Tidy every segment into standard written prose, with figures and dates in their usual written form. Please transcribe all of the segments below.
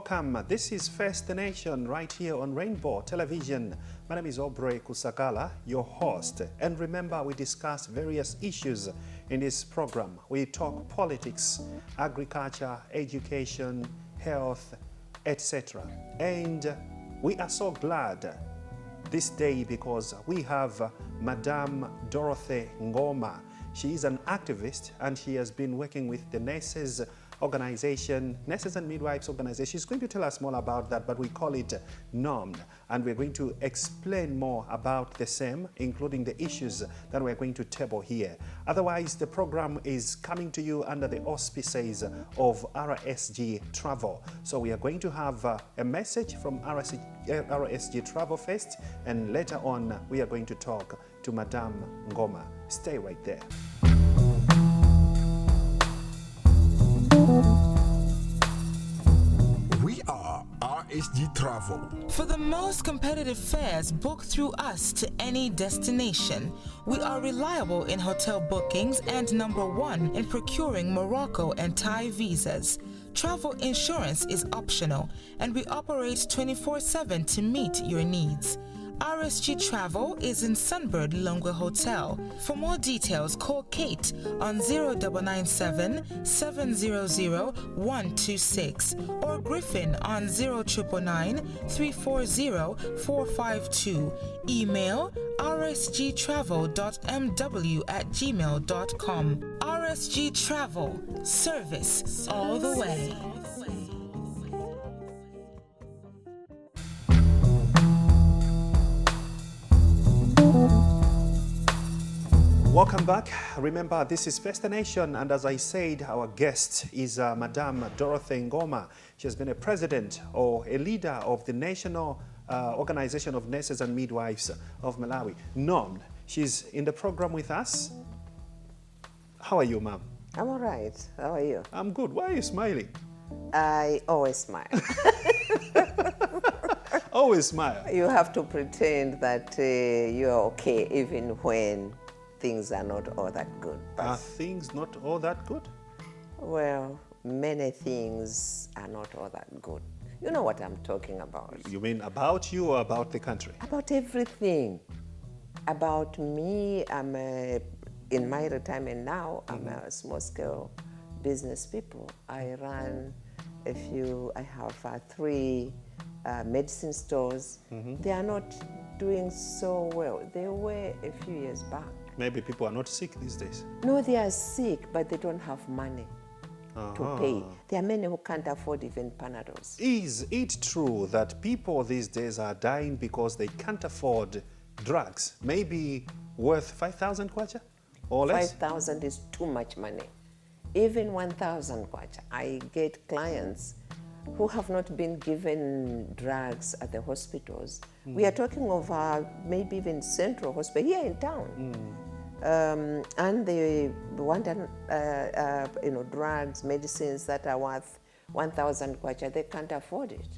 welcome. This is First Nation right here on Rainbow Television. My name is Aubrey Kusagala, your host. And remember, we discuss various issues in this program. We talk politics, agriculture, education, health, etc. And we are so glad this day because we have Madame Dorothy Ngoma. She is an activist and she has been working with the nurses organization, Nurses and Midwives organization. She's going to tell us more about that, but we call it NOM, and we're going to explain more about the same, including the issues that we're going to table here. Otherwise, the program is coming to you under the auspices of RSG Travel. So we are going to have a message from RSG Travel first, and later on, we are going to talk to Madame Ngoma. Stay right there. We are RSG Travel. For the most competitive fares, book through us to any destination. We are reliable in hotel bookings and #1 in procuring Morocco and Thai visas. Travel insurance is optional, and we operate 24/7 to meet your needs. RSG Travel is in Sunbird Longwe Hotel. For more details, call Kate on 0997 700 126 or Griffin on 0999 340 452. Email rsgtravel.mw@gmail.com. RSG Travel, service all the way. Welcome back. Remember, this is First Nation, and as I said, our guest is Madame Dorothy Ngoma. She has been a president or a leader of the National Organization of Nurses and Midwives of Malawi, NOM. She's in the program with us. How are you, ma'am? I'm all right. How are you? I'm good. Why are you smiling? I always smile. Always smile. You have to pretend that you're okay even when things are not all that good. But, Are things not all that good? well, many things are not all that good. You know what I'm talking about. You mean about you or about the country? About everything. About me, I'm in my retirement now, I'm a small-scale business people. I run I have 3 medicine stores. They are not doing so well. They were a few years back. Maybe people are not sick these days. No, they are sick, but they don't have money to pay. There are many who can't afford even Panadols. Is it true that people these days are dying because they can't afford drugs? Maybe worth 5,000 kwacha or less? 5,000 is too much money. Even 1,000 kwacha. I get clients who have not been given drugs at the hospitals. We are talking of maybe even central hospital here in town. And they want drugs, medicines that are worth 1,000 kwacha. They can't afford it.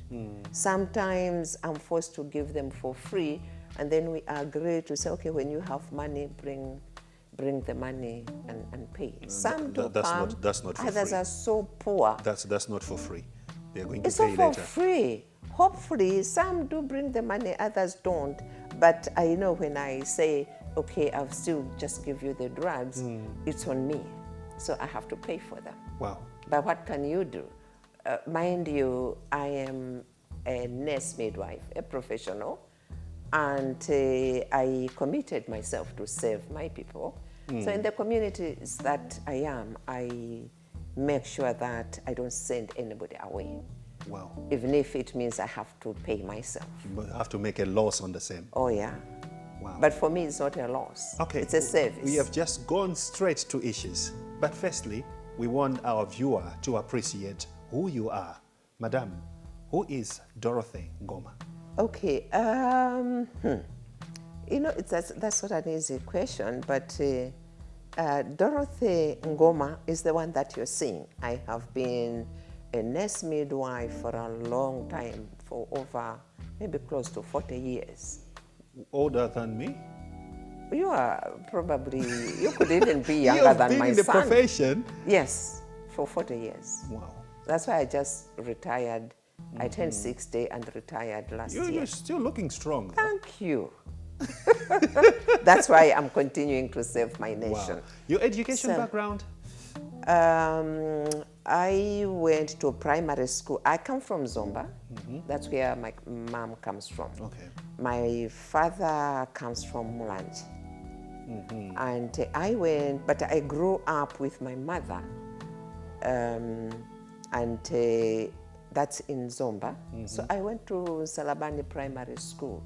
Sometimes I'm forced to give them for free, and then we agree to say, okay, when you have money, bring the money and pay. Some do come, that's not for others free. are so poor. That's not for free. They're going to It's pay not for later. free. Hopefully, some do bring the money, others don't. But I know when I say, okay, I'll still just give you the drugs, it's on me. So I have to pay for them. Wow. But what can you do? Mind you, I am a nurse midwife, a professional, and I committed myself to serve my people. So in the communities that I am, I make sure that I don't send anybody away. Wow. Even if it means I have to pay myself. But have to make a loss on the same. Oh yeah. Wow. But for me, it's not a loss. Okay. It's a service. We have just gone straight to issues. But firstly, we want our viewer to appreciate who you are. Madam, who is Dorothy Ngoma? Okay. That's not an easy question, but Dorothy Ngoma is the one that you're seeing. I have been a nurse midwife for a long time, for over maybe close to 40 years. Older than me? You are probably, you could even be younger than my in the son. profession? Yes, for 40 years. Wow. That's why I just retired I turned 60 and retired last year. You're still looking strong. Thank you. That's why I'm continuing to serve my nation. Wow. Your education So- background? I went to primary school. I come from Zomba. That's where my mom comes from. Okay. My father comes from Mulanje. And I went, but I grew up with my mother. That's in Zomba. So I went to Salabani Primary School,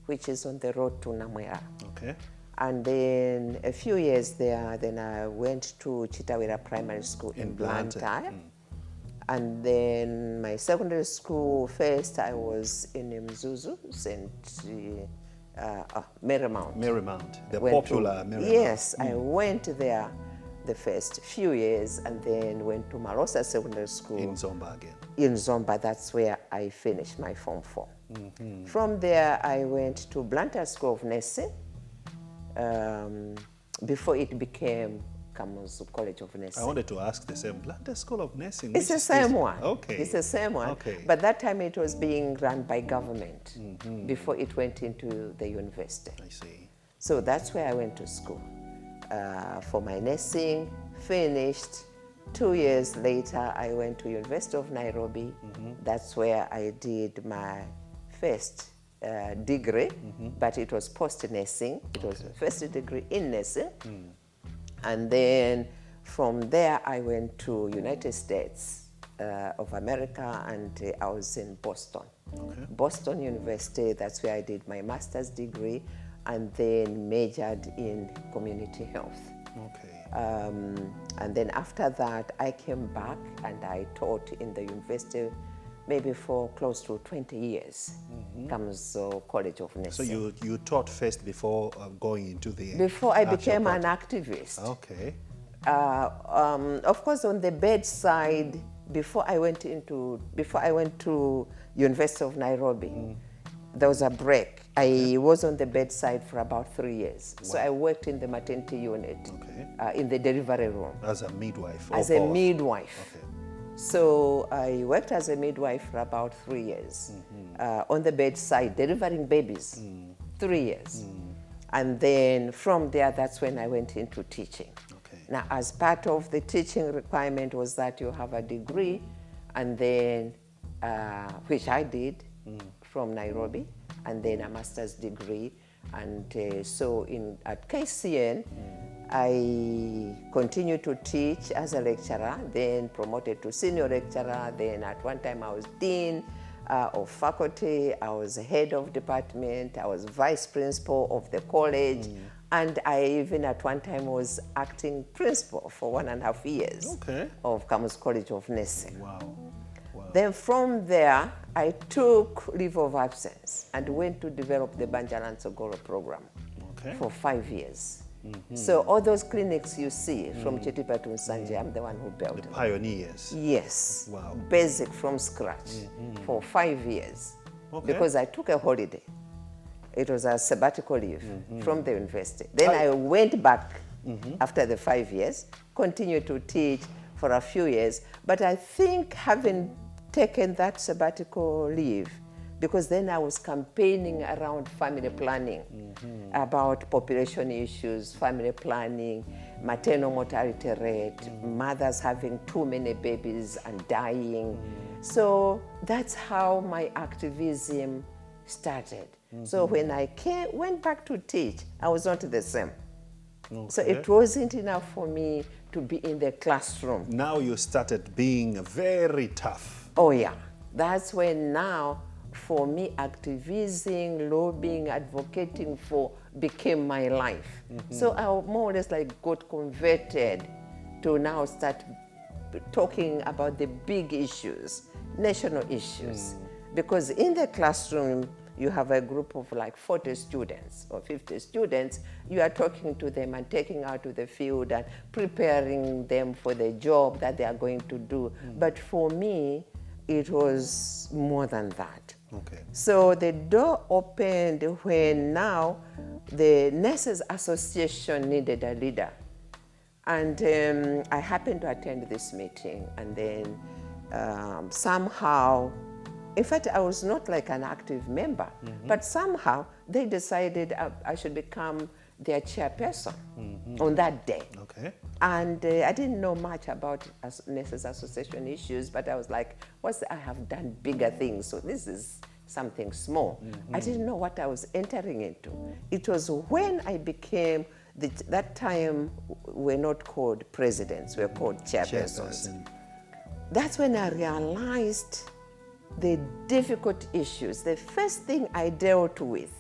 which is on the road to Namwera. Okay. And then a few years there, then I went to Chitawira Primary School in Blantyre. And then my secondary school, first I was in Mzuzu, Marymount. Marymount, the Went popular to, Marymount. Yes, I went there the first few years and then went to Marosa Secondary School. In Zomba again. In Zomba, that's where I finished my Form 4. From there, I went to Blantyre School of Nursing before it became Kamuzu College of Nursing. I wanted to ask the same. Blantyre School of Nursing. It's the same one. Okay. It's the same one. Okay. But that time it was being run by government before it went into the university. I see. So that's where I went to school for my nursing, finished. 2 years later, I went to University of Nairobi. That's where I did my first degree, but it was post-nursing. It was the first degree in nursing. And then from there, I went to United States of America, and I was in Boston. Okay. Boston University, that's where I did my master's degree, and then majored in community health. Okay. And then after that, I came back and I taught in the university maybe for close to 20 years. Kamuzu College of Nursing. So you taught first before going into the Before I actual became an practice. activist. Okay. Of course, on the bedside, before I went to University of Nairobi, there was a break. I was on the bedside for about 3 years. So I worked in the maternity unit, in the delivery room. As a midwife? As or a both? midwife. Okay. So I worked as a midwife for about 3 years, on the bedside, delivering babies, 3 years. And then from there, that's when I went into teaching. Okay. Now, as part of the teaching requirement was that you have a degree, and then, which I did from Nairobi, and then a master's degree. And so at KCN, I continued to teach as a lecturer, then promoted to senior lecturer. Then at one time I was dean of faculty, I was head of department, I was vice principal of the college, and I even at one time was acting principal for 1.5 years of Kamuzu College of Nursing. Wow. Wow. Then from there, I took leave of absence and went to develop the Banjala Nsogolo program for 5 years. So all those clinics you see from Chetipa to Nsanje, I'm the one who built them. Pioneers. Yes. Wow. Basic from scratch for 5 years. Because I took a holiday. It was a sabbatical leave from the university. Then I went back after the 5 years, continued to teach for a few years. But I think having taken that sabbatical leave, because then I was campaigning around family planning, about population issues, family planning, maternal mortality rate, mothers having too many babies and dying. So that's how my activism started. So when I went back to teach, I was not the same. So it wasn't enough for me to be in the classroom. Now you started being very tough. Oh yeah, that's when now, for me, activism, lobbying, advocating for became my life. So I more or less like got converted to now start talking about the big issues, national issues. Because in the classroom, you have a group of like 40 students or 50 students, you are talking to them and taking out to the field and preparing them for the job that they are going to do. But for me, it was more than that. So the door opened when now the Nurses Association needed a leader. And I happened to attend this meeting, and then somehow In fact, I was not like an active member, but somehow they decided I should become their chairperson on that day. Okay. And I didn't know much about Nurses Association issues, but I was like, I have done bigger things, so this is something small. I didn't know what I was entering into. It was when I became, that time we're not called presidents, we're called chairpersons. That's when I realized the difficult issues. The first thing I dealt with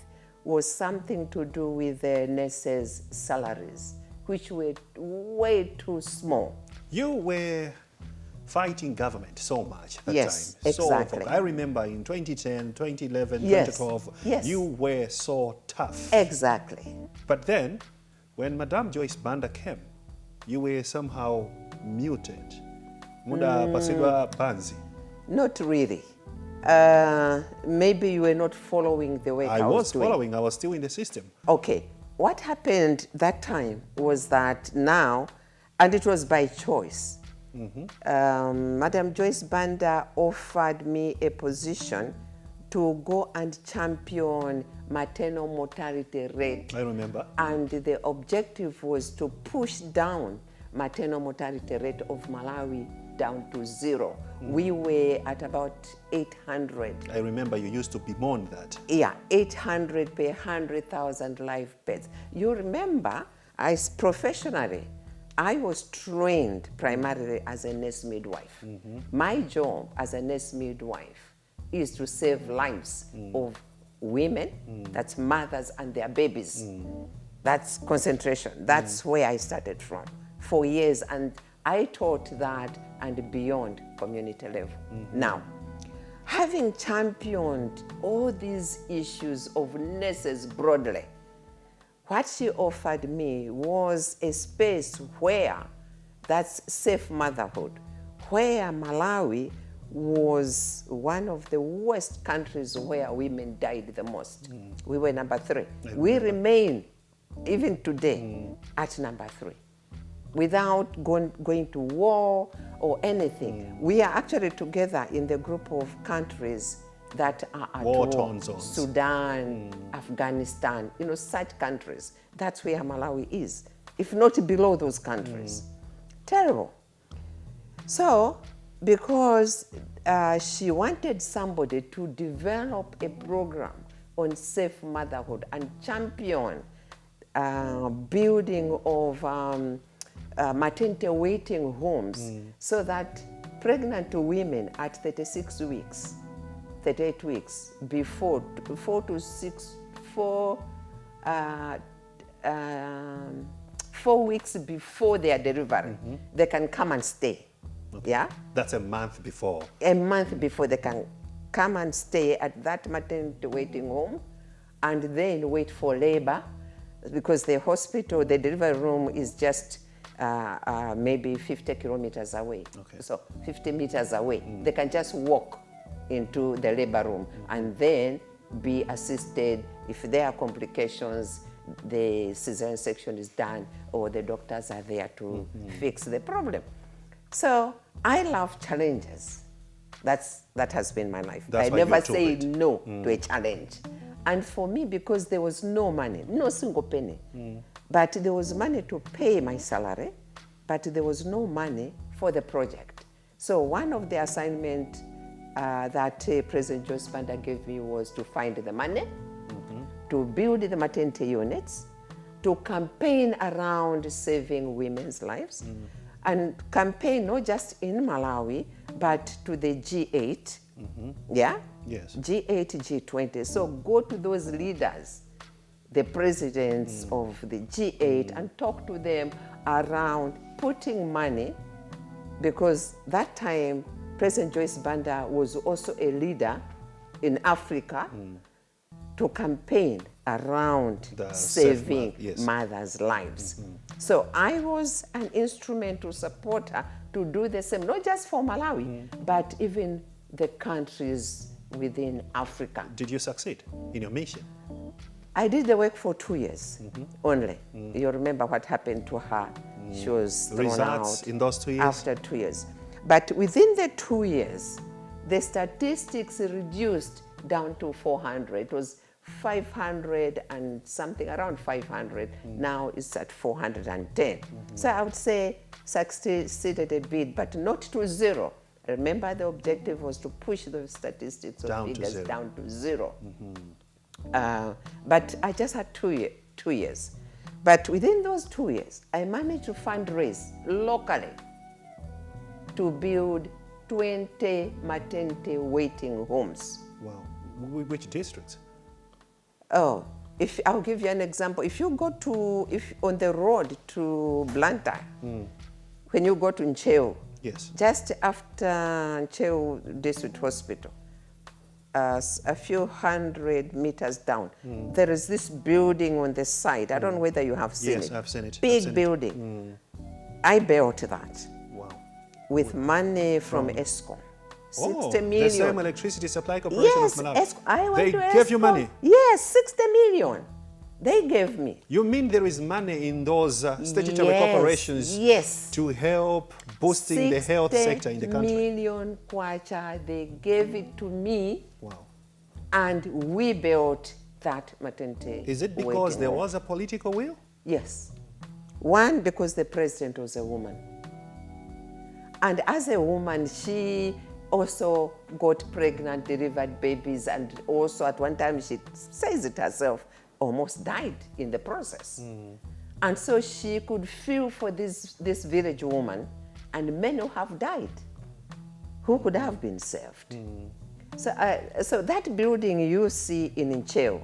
was something to do with the nurses' salaries, which were way too small. You were fighting government so much at that Yes, time. exactly. So I remember in 2010, 2011, Yes, 2012, yes. you were so tough. Exactly. But then, when Madame Joyce Banda came, you were somehow muted. Muda pasidwa panzi. Not really. Maybe you were not following the way I was doing. following, I was still in the system. Okay. What happened that time was that now, and it was by choice, Madam Joyce Banda offered me a position to go and champion maternal mortality rate. I remember. And the objective was to push down maternal mortality rate of Malawi down to 0. We were at about 800. I remember you used to bemoan that. Yeah, 800 per 100,000 live births. You remember, professionally, I was trained primarily as a nurse midwife. My job as a nurse midwife is to save lives of women, that's mothers and their babies. That's concentration. That's where I started from for years, and I taught that and beyond community level. Now, having championed all these issues of nurses broadly, what she offered me was a space where that's safe motherhood, where Malawi was one of the worst countries where women died the most. We were number 3. We remain, even today, at number 3. Without going to war or anything. We are actually together in the group of countries that are at War-torn war. zones. Sudan, Afghanistan, such countries. That's where Malawi is, if not below those countries. Terrible. So, because she wanted somebody to develop a program on safe motherhood and champion building of maternity waiting homes so that pregnant women at 36 weeks, 38 weeks, before 4 weeks before their delivery, they can come and stay. Okay. Yeah? That's a month before. A month before they can come and stay at that maternity waiting home and then wait for labor, because the hospital, the delivery room is just maybe 50 kilometers away. Okay. So 50 meters away. They can just walk into the labor room and then be assisted. If there are complications, the cesarean section is done or the doctors are there to fix the problem. So I love challenges. That has been my life. That's I why you never took say it. no to a challenge. And for me, because there was no money, no single penny, but there was money to pay my salary, but there was no money for the project. So one of the assignments that President Joyce Banda gave me was to find the money, to build the maternity units, to campaign around saving women's lives, and campaign not just in Malawi, but to the G8, yeah? Yes. G8, G20. So go to those leaders, the presidents of the G8, and talk to them around putting money, because that time President Joyce Banda was also a leader in Africa to campaign around saving mothers' lives. So I was an instrumental supporter to do the same, not just for Malawi, but even the countries within Africa. Did you succeed in your mission? I did the work for 2 years only. You remember what happened to her. She was thrown Results out in those 2 years? after 2 years. But within the 2 years, the statistics reduced down to 400. It was 500 and something, around 500. Now it's at 410. So I would say succeeded a bit, but not to zero. Remember, the objective was to push the statistics of figures down to zero. But I just had 2 years. But within those 2 years, I managed to fundraise locally to build 20 maternity waiting homes. Wow. Which districts? Oh, if I'll give you an example. If you go to, on the road to Blantyre, when you go to Ncheu, yes, just after Ncheu District Hospital, a few hundred meters down, there is this building on the side. I don't know whether you have seen it. Yes, I've seen it. Big building. I built that. Wow. With money from ESCOM. 60 million. The same electricity supply corporation of Malawi. Yes, I went to They gave you ESCOM. money? Yes, 60 million. They gave me. You mean there is money in those statutory corporations to help boosting the health sector in the country? 60 million kwacha, they gave it to me. Wow. And we built that maternity. Is it because there was a political will? Yes. One, because the president was a woman. And as a woman, she also got pregnant, delivered babies, and also at one time, she says it herself, almost died in the process. And so she could feel for this village woman, and men who have died, who could have been saved. So that building you see in Ncheu,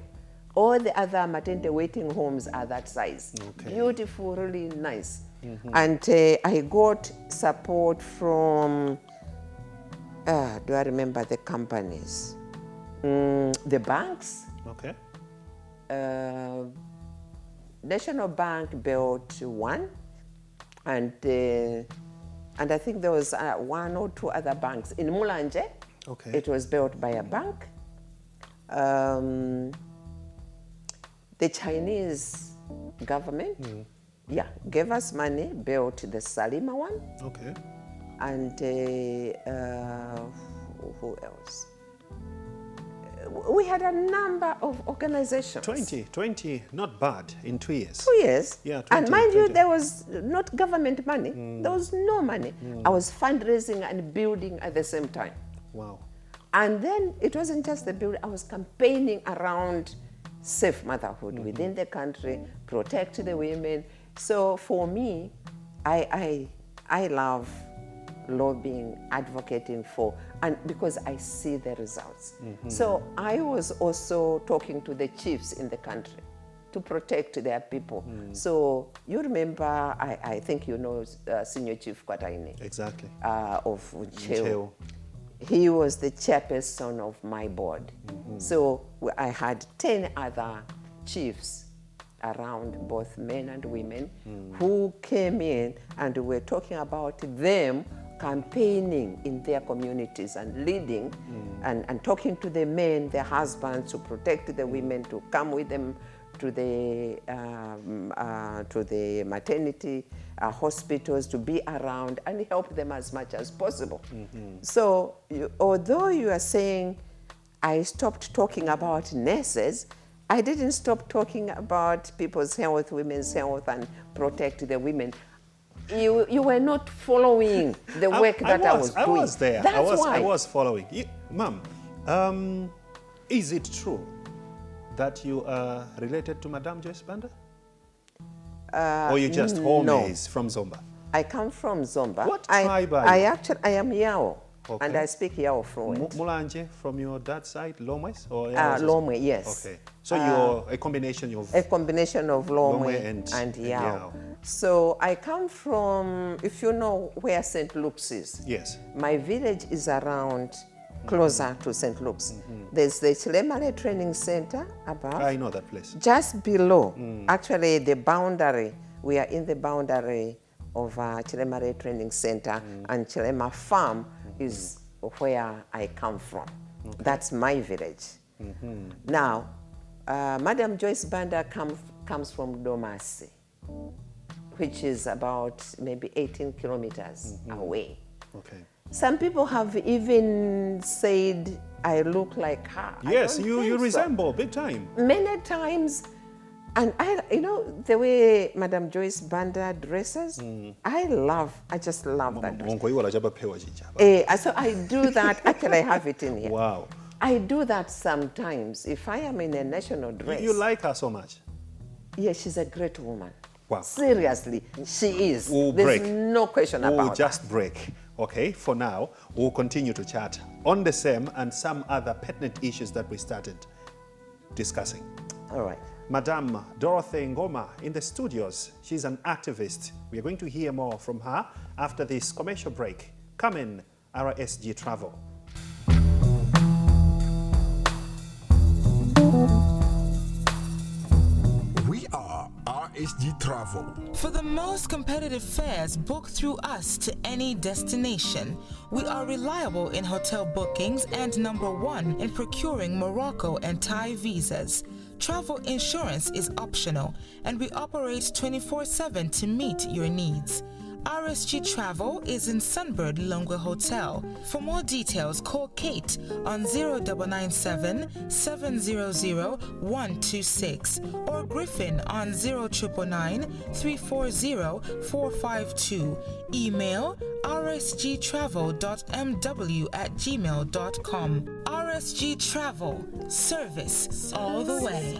all the other maternity waiting homes are that size. Okay. Beautiful, really nice. And I got support from, do I remember the companies? The banks. Okay. National Bank built one, and I think there was 1 or 2 other banks. In Mulanje, okay, it was built by a bank. The Chinese government, gave us money, built the Salima one. Okay. And who else? We had a number of organizations. 20, not bad in 2 years. 2 years. Yeah, 20, and mind 20. you, there was not government money. There was no money. I was fundraising and building at the same time. Wow. And then it wasn't just the building. I was campaigning around safe motherhood within the country, protect the women. So for me, I love lobbying, advocating for, and because I see the results. So I was also talking to the chiefs in the country to protect their people. So you remember, I think you know Senior Chief Kwataine. Exactly. Of Ncheu. He was the chairperson of my board. So I had 10 other chiefs around, both men and women, who came in and were talking about them campaigning in their communities and leading and talking to the men, their husbands, to protect the women, to come with them to the maternity hospitals, to be around and help them as much as possible. So although you are saying I stopped talking about nurses, I didn't stop talking about people's health, women's health, and protect the women. You were not following the work that I was doing. I was there. That's why. I was following. Ma'am, is it true that you are related to Madame Joyce Banda? Or you just homies from Zomba? I come from Zomba. What tribe are you? I am Yao, Okay. and I speak Yao fluent. Mulanje from your dad's side, Lomwes? Or Lomwe, yes. Okay. So you're a combination of... A combination of Lomwe and Yao. So I come from, if you know where St. Luke's is. Yes. My village is around, closer to St. Luke's. There's the Chilemale Training Center above. I know that place. Just below, actually the boundary, we are in the boundary of Chilemale Training Center, and Chilema Farm is where I come from. Okay. That's my village. Now, Madam Joyce Banda comes from Domasi, which is about maybe 18 kilometers away. Okay. Some people have even said I look like her. Yes, I don't you think so. resemble big time. Many times, and the way Madam Joyce Banda dresses, I just love that dress. So I do that. Actually, I have it in here. Wow. I do that sometimes. If I am in a national dress. You like her so much? Yeah, she's a great woman. Wow. Seriously, she is. We'll There's break. no question about We'll just break. Okay, for now, we'll continue to chat on the same and some other pertinent issues that we started discussing. All right. Madam Dorothy Ngoma in the studios. She's an activist. We are going to hear more from her after this commercial break. Come in, RSG Travel. We are RSG Travel. For the most competitive fares, book through us to any destination. We are reliable in hotel bookings and number one in procuring Morocco and Thai visas. Travel insurance is optional, and we operate 24/7 to meet your needs. RSG Travel is in Sunbird Longwe Hotel. For more details, call Kate on 0997 700 126 or Griffin on 0999 340 452. Email rsgtravel.mw@gmail.com. RSG Travel, service all the way.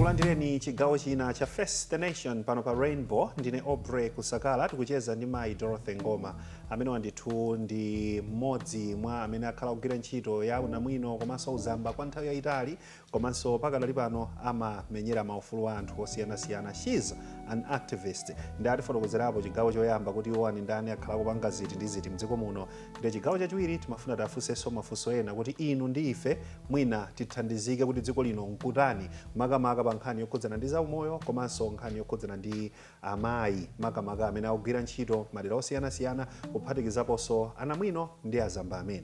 tikulandireni chigawo china cha Face the Nation pano pa Rainbow. Ndine Obre Kusakala, tikucheza ndi mayi Dorothy Ngoma amene wandithu ndi mmodzi mwa amene akhala kugwira ntchito ya unamwino komanso uzamba kwa nthawi yayitali, komanso pakadali pano amamenyera maufulu a anthu osiyanasiyana. She's an activist. Ndi atifotokozerapo chigawo choyamba kuti iwo ani ndani akhala kupanga ziti ndi ziti mdziko muno. Ndi chigawo chachiwiri timafuna tafunsenso mafunso ena kuti inu ndi ife mwina tithandizike kuti dziko lino nkutani, makamaka pa nkhani yokhudzana ndi zaumoyo komanso nkhani yokhudzana ndi amayi makamaka amene akugwira ntchito madera osiyanasiyana kuphatikizaponso anamwino ndi azamba amene.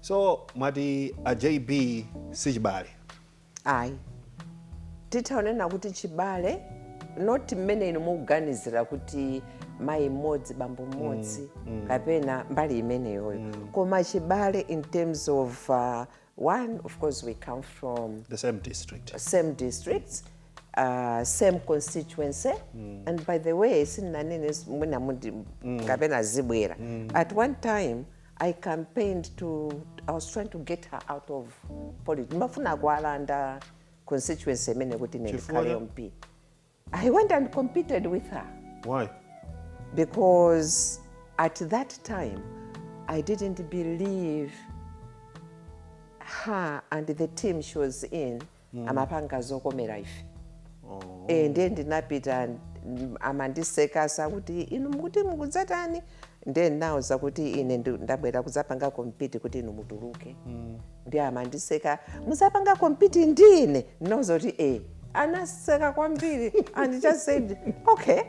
So mwati a JB sichibale. Ayi. Titaonena kuti chibale, not mmene inu mukuganizira kuti mayi mmodzi bambo mmodzi kapena mbali imeneyoyo. Koma chibale in terms of one, of course, we come from The same district. Same districts, same constituency, and by the way, at one time I campaigned I was trying to get her out of politics. Under constituency, I went and competed with her. Why? Because at that time, I didn't believe her and the team she was in amapanga zokomera ife. Ndiye ndinapita amandiseka sakuti inu mukuti mukudzatani, then now zakuti ine ndabwera kudzapanga compete kuti inu mutuluke. Ndiye amandiseka muzapanga compete ndine nozoti anaseka kwambiri, and just said okay,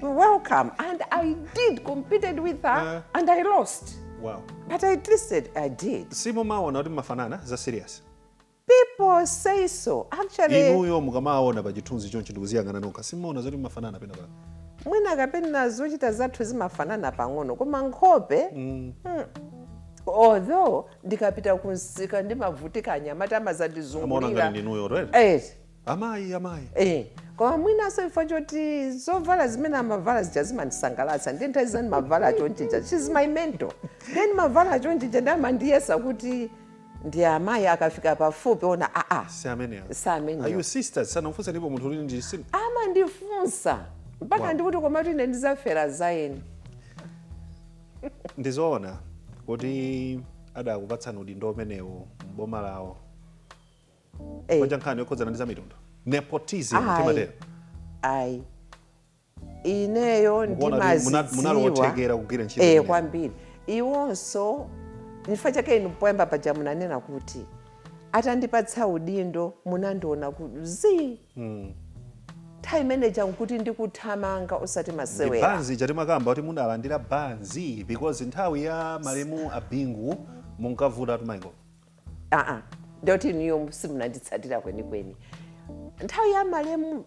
welcome, and I did competed with her and I lost. Wow. But at least I did. Simo maona kuti mafanana za serious. People say so. Actually, inuyo mukamaona pa chithunzi chonchi ndikuziyang'ana nokha simaona zoti mafanana pena pa. Mwina kapena zochita zathu zimafanana pang'ono koma nkhope. Although ndikapita kunsika ndimavutika anyamata amazandizungulira. Amaona ngati ndinuyo right? Amayi. Koma mwina so ifo choti zovala zimene amavala zija zimandisangalatsa ndi nthawi zani mavala chonchija. She's my mentor. Then mavala chonchija ndamandiyesa kuti ndi amayi akafika pafupi ona si amene. Samene. Are you sisters? Sana ufunsa ndipo munthu uli ndi sin. Amandifunsa mpaka ndikuti komatu ine ndizafera zayeni. Ndizoona kuti adakupatsani udindo umenewu m'boma lawo. Kwanja nkhani yokhudzana ndi za mitundu. Nepotism timatero. Ayi. Ineyo ndimazidziwa. Munalotekera kugwira ntchito. Kwambiri. Iwonso ndifa chake inu poyamba paja munanena kuti atandipatsa udindo munandiona kuti time manager nkuti ndikuthamanga usati masewera. Banzi chati makamba kuti munalandira banzi because nthawi ya malemu abingu munkavuta tumaiko. ndoti niyo simunanditsatira kwenikweni nthawi ya malemu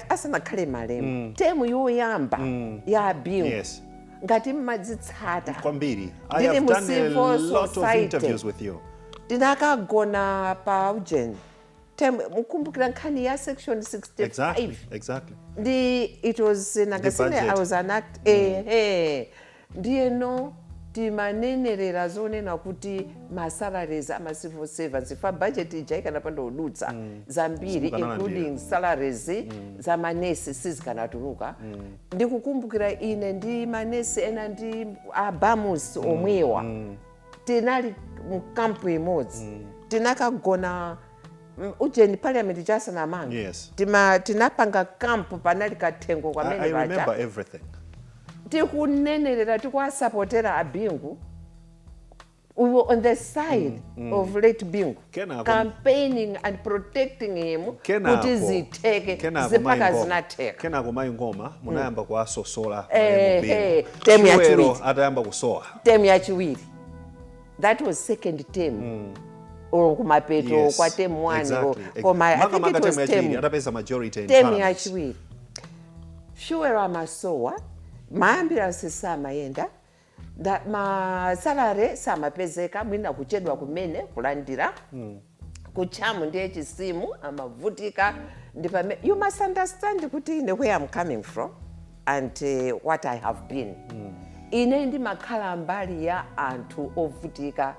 asanakhale malemu temu yoyamba ya bingu Yes. ngati mmadzitsata Kwambiri. I ndili have mu done a civil lot of society. interviews with you. Ndinakagona pa ujeni mukumbukira nkhani ya section 65 Exactly. it was nakasine budget. I was an act ndiyeno timanenerera zonena kuti masalaries ama-civil servants ifa budget ija ikanapanda udutsa zambiri including salaries za manesi sizikanatuluka ndikukumbukira ine ndi manesi ena ndi abamus omwewa tinali mkampu imodzi tinakagona ujeni parliament chasanamanga Yes. tinapanga kampu panali kathengo I kwamene remember everything. tikunenerera tikuwasapotera abingu we were on the side of late bingu Kenako. campaigning and protecting him Kenako. kuti zitheke Kenako zipaka mai Ngoma. zinatheka Kenako mai Ngoma munayamba kuwasosola temu ya Chiwero chiwiri. atayamba kusowa. temu yachiwiri that was second term or kumapeto Yes, kwa term 1 exactly. koma I think Makamaka it was temu yachiwiri term atapeza majority in temu parliament. yachiwiri Chiwero amasowa maambulance samayenda masalare samapezeka mwina kuchedwa kumene kulandira kuchamu ndiye chisimu amavutika ndipame you must understand kuti ine where I'm coming from and what I have been ine ndimakhala mbali ya anthu ovutika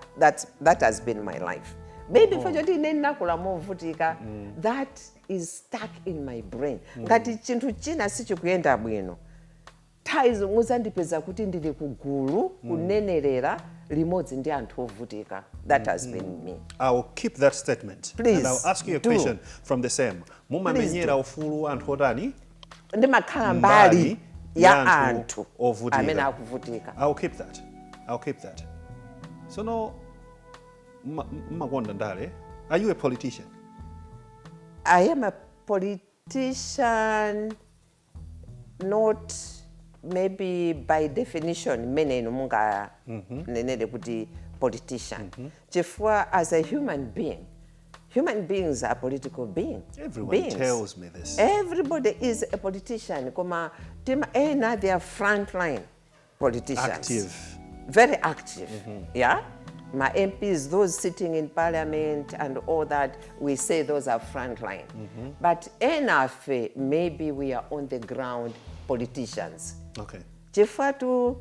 that has been my life maybe for choti ine ndinakula movutika that is stuck in my brain ngati chinthu china sichikuyenda bwino nthawi muzandipeza kuti ndili kugulu kunenerera limodzi ndi anthu ovutika that has been me. I will keep that statement. Please, and I'll ask you a do. question from the same. Mumamenyera ufulu wa anthu otani? ndimakhala mbali ya anthu anthu ovutika. amene akuvutika. I'll keep that. I'll keep that. So no, Makonda Ndale, are you a politician? I am a politician, not maybe by definition mene munga nenere kuti politician. Chifukwa as a human beings are political Everyone tells me this. Everybody is a politician. Koma ena they are frontline politicians. Active. Very active. Yeah. My MPs, those sitting in parliament and all that, we say those are frontline. But enough, maybe we are on the ground politicians. Okay. Chifatu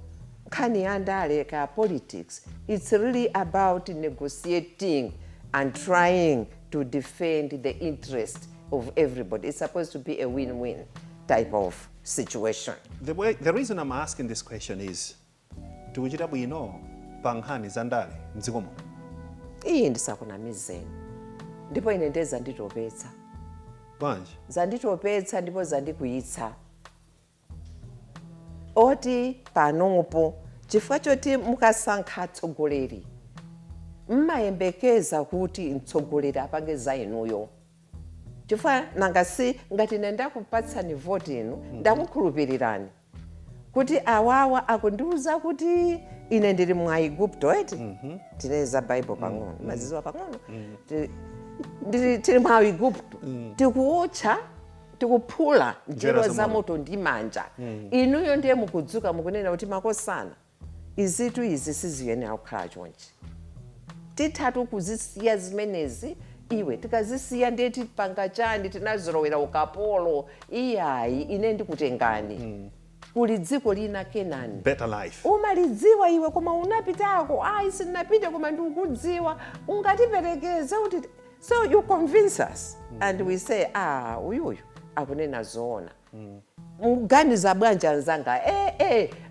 kaniandale ka politics. It's really about negotiating and trying to defend the interest of everybody. It's supposed to be a win-win type of situation. The reason I'm asking this question is, tukuchita bwino pankhani za ndale mdzikomo. Iyi ndisakunamizeni. Ndipo ine ndeza nditopetsa. Bwanji. Zanditopetsa ndipo zandikuyitsa. Oti panopo chifukwa choti mukasankha atsogoleri mmayembekeza kuti mtsogoleri apange za inuyo. Chifukwa nangasi ngati ine ndakupatsani voti inu ndakukhulupirirani kuti awawa akundiuza kuti ine ndili mwa Igupto eti tineza Bible pang'ono maziwa pang'ono tili mwa Igupto tikuotcha tikuphula njira za moto ndi manja inuyo ndiye mukudzuka mukunena kuti makosana izitu izi siziyenera kukhala chonchi titatu kuzisiya zimenezi iwe tikazisiya ndiye tipanga chani tinazolowera ukapolo iyayi ine ndikutengani kuli dziko lina Kenani Better life. umalidziwa iwe koma unapitako ayi sinapite koma ndikudziwa ungatiperekeze kuti so you convince us and we say uyuyu akunena zoona muganiza bwanja anzanga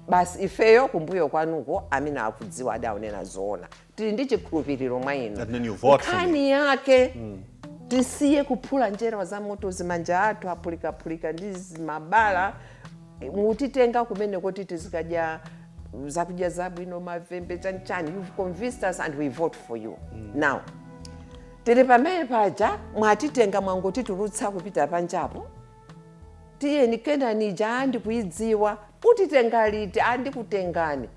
basi ifeyo kumbuyo kwanuko amina akudziwa adaonena zoona tili ndi chikhulupiriro mwa inu And then you vote for me. nkhani yake tisiye kuphula njera za moto zimanja athu aphulikaphulika ndi mabala mutitenga kumene kuti tizikadya zakudya zabwino mavembe chani you've convinced us and we vote for you now tili pamene paja mwatitenga mwangotitulutsa kupita panjapo tiyeni Kenani ija andikuidziwa utitenga liti andikutengani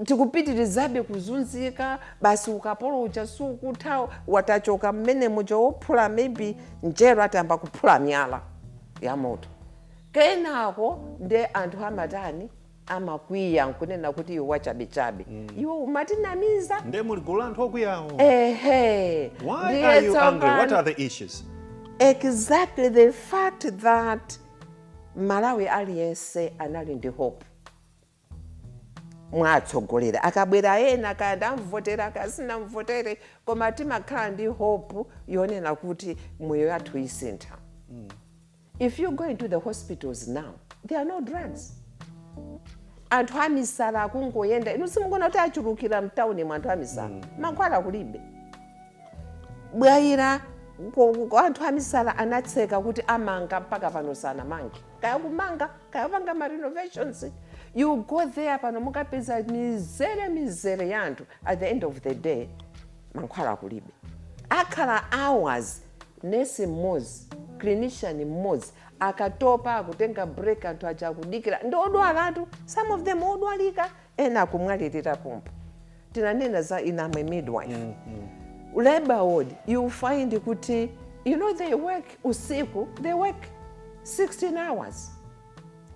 tikupitirizabe kuzunzika basi ukapolo uja sukutha watachoka mmene muja wophula maybe njero atamba kuphula miyala ya moto kenako nde anthu amatani amakwiya nkunena kuti iwe wachabechabe iwe umatinamiza nde muli gulu anthu okwiyawo. Why are you angry? What are the issues? Exactly the fact that Malawi aliyense anali ndi hope mwatsogolera akabwera ena akanda amvotera akasina mvotere koma timakhala ndi hope yonena kuti moyo yathu isintha. If you go into the hospitals now, there are no drugs. Anthu amisala akungoyenda inu simungona kuti achulukira mtauni mwa anthu amisala mankhwala kulibe bwaira anthu amisala anatseka kuti amanga mpaka pano sana mangi kaya kumanga kaya panga ma renovations. You go there pano mukapeza mizere ya anthu at the end of the day mankhwala kulibe akhala hours nurse mmodzi clinician mmodzi akatopa akutenga break anthu aja kudikira ndi odwala anthu some of them odwalika ena akumwalirira pompo tinanena za inamwe midwife labor ward you find kuti you know they work usiku they work 16 hours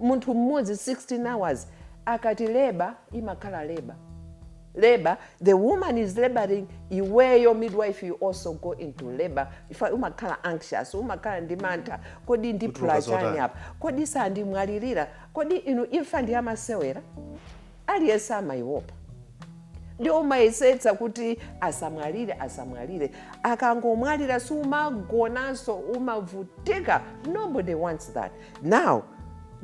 munthu mmodzi 16 hours akati labor imakhala labor the woman is laboring iweyo midwife you also go into labor if umakhala anxious umakhala ndi mantha kodi ndiphula chani apa kodi sandimwalirira kodi inu imfa ndi amasewera aliyense amaiopa ndio umayesetsa kuti asamwalire akangomwalira sumagonanso umavutika. Nobody wants that. Now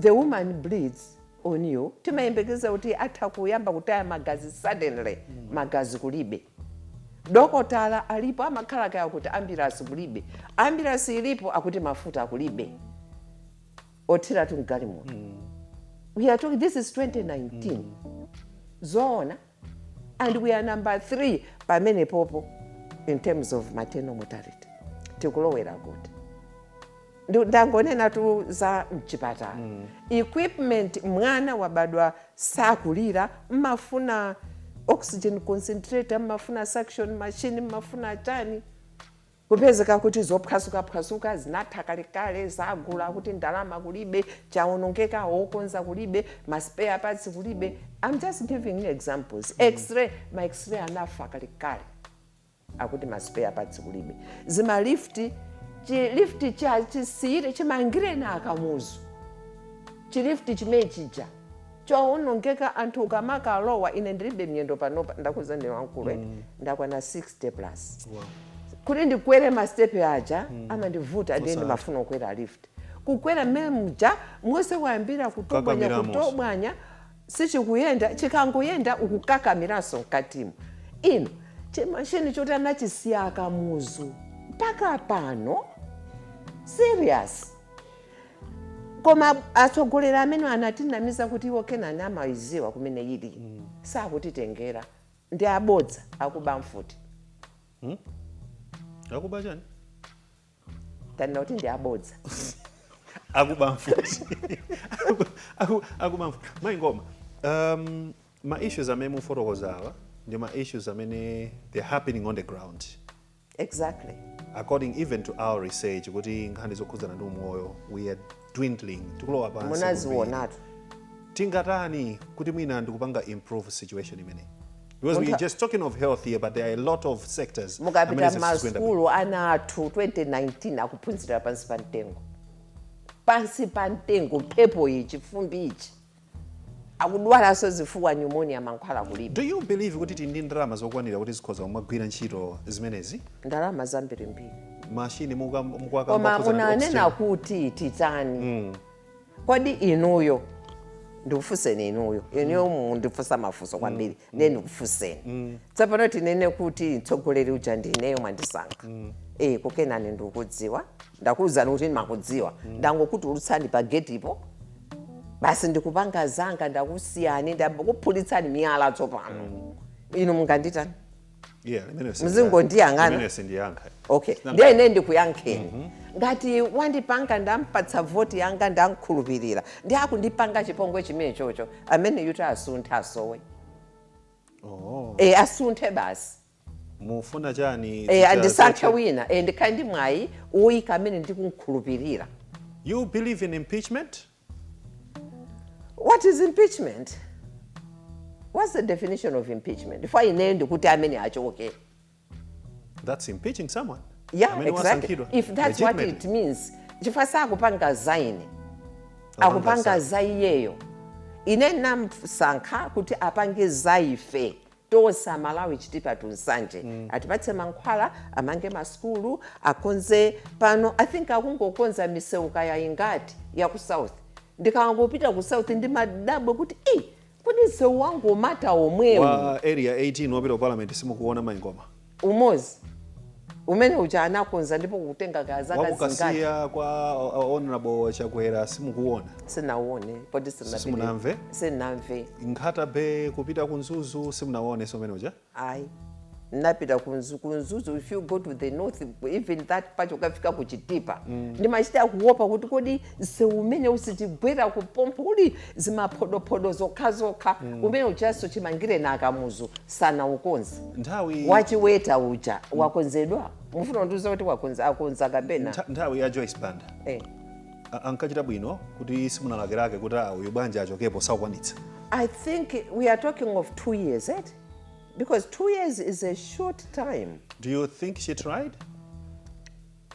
the woman bleeds on you timayembekeza kuti atha kuyamba kutaya magazi suddenly magazi kulibe dokotala alipo amakhala kaya kuti ambulance kulibe ambulance ilipo akuti mafuta kulibe othira tungali moto. We are talking, this is 2019 zona and we are number 3 pamene popo in terms of maternal mortality tikulowera kuti ndangonena tu za mchipatala equipment mwana wabadwa sakulira mmafuna oxygen concentrator mmafuna suction machine mmafuna chani kupezeka kuti zophwasuka zinatha kalekale zagula kuti ndalama kulibe chaonongeka wokonza kulibe ma spare parts kulibe. I'm just giving you examples. X-ray ma x-ray anafa kalekale akuti ma spare parts kulibe zima lift cha chisire chimangire na akamuzu chilift chimechija chaonongeka anthu ukamaka lowa ine ndilibe myendo panopa ndakuza ndi wankulu ndakwana 60 plus. Wow. Kuti ndikwere ma step aja ama ndivuta ndi mafuna kukwera lift kukwera memuja mwese wayambira kutobwanya sichikuyenda chikangoyenda ukukakamiranso mkatimo ino chimashini chotana chisiya akamuzu mpaka pano serious koma atsogolera amene anatinamiza kuti iwo kenani amaiziwa kumene ili sakutitengera ndi abodza akuba mfuti akuba chani tanena kuti ndi abodza akuba mfuti akuba mfuti mayi Ngoma ma issues amene mufotokozawa ndi ma issues amene they're happening on the ground. Exactly. According even to our research kuti nkhani zokhuzana ndi umoyo we are dwindling tikulowa pansi munazionatu tingatani kuti mwina ndikupanga improve situation imene because we are just talking of health here but there are a lot of sectors mukapita maskulu anathu 2019 akuphunzira pansi pa mtengo pepo ichi fumbi ichi akudwala zifuwa pneumonia mankhwala kulibe. Do you believe kuti tindi ndalama zokwanira kuti zikhoza kumagwira ntchito zimenezi? Ndalama zambiri mbiri mashini mukwaka koma munanena kuti titani kodi inuyo ndikufuseni inuyo mundifusa mafuso kwambiri ndikufuseni tsopano tinene kuti mtsogoleri uja ndineyo mwandisankha kukenani ndikudziwa ndakuwuzani kuti ndimakudziwa ndangokuti ulutsani pa getipo basi ndikupanga zanga ndakusiyani ndakuphulitsani miyala tsopano inu munganditani muzingondiyang'ana okay ndiye ndikuyankheni ngati wandipanga ndampatsa voti yanga ndankhulupirira ndi akundipanga chipongwe chimene chocho amene yuti asuntha asowe Oh. Asunthe basi. Mufuna chani? Andisankhe wina ndikhandi mwayi oyika amene ndikumkhulupirira. You believe in impeachment? What is impeachment? What's the definition of impeachment? If I name kuti amene achoke. That's impeaching someone. Yeah, exactly. If that's what it means, chifasa akupanga zaini. Akupanga zaiyeyo. Ine namsankha kuti apange zaife. Tosa Malawi chitipa tunsanje. Atipatse mankhwala, amange maskulu, akonze pano. I think akungokonza miseuka ya ingati ya ku South. Ndikangopita ku South ndimadabwe kuti kodi sewu wangu mata omwewu. Wa area 18 wapita parliament simukuona Ngoma. Umozi. Umene uja anakonza ndipo kutenga gaza zingati. Wakukasiya kwa honorable Chakwera simukuona. Sinawone, podi simunamve. Sinamve. Nkhata be kupita kunzuzu simunaone somene uja. Ayi. Napita kunzuzu, if you go to the north, even that part ukafika kuchitipa. Ndimachita kuopa kuti kodi seumene usitibwera kupompa kodi zimaphodo zokha umene uchaso chimangire na akamuzu sana ukonza. Nthawi wachiweta uja wakonzedwa. Mufuna ndiuza kuti akonza kapena. Nthawi ya Joyce Banda. Ankachita bwino kuti simunalakerake kuti uyu banja achokepo sakwanitsa. I think we are talking of 2 years, because 2 years is a short time. Do you think she tried?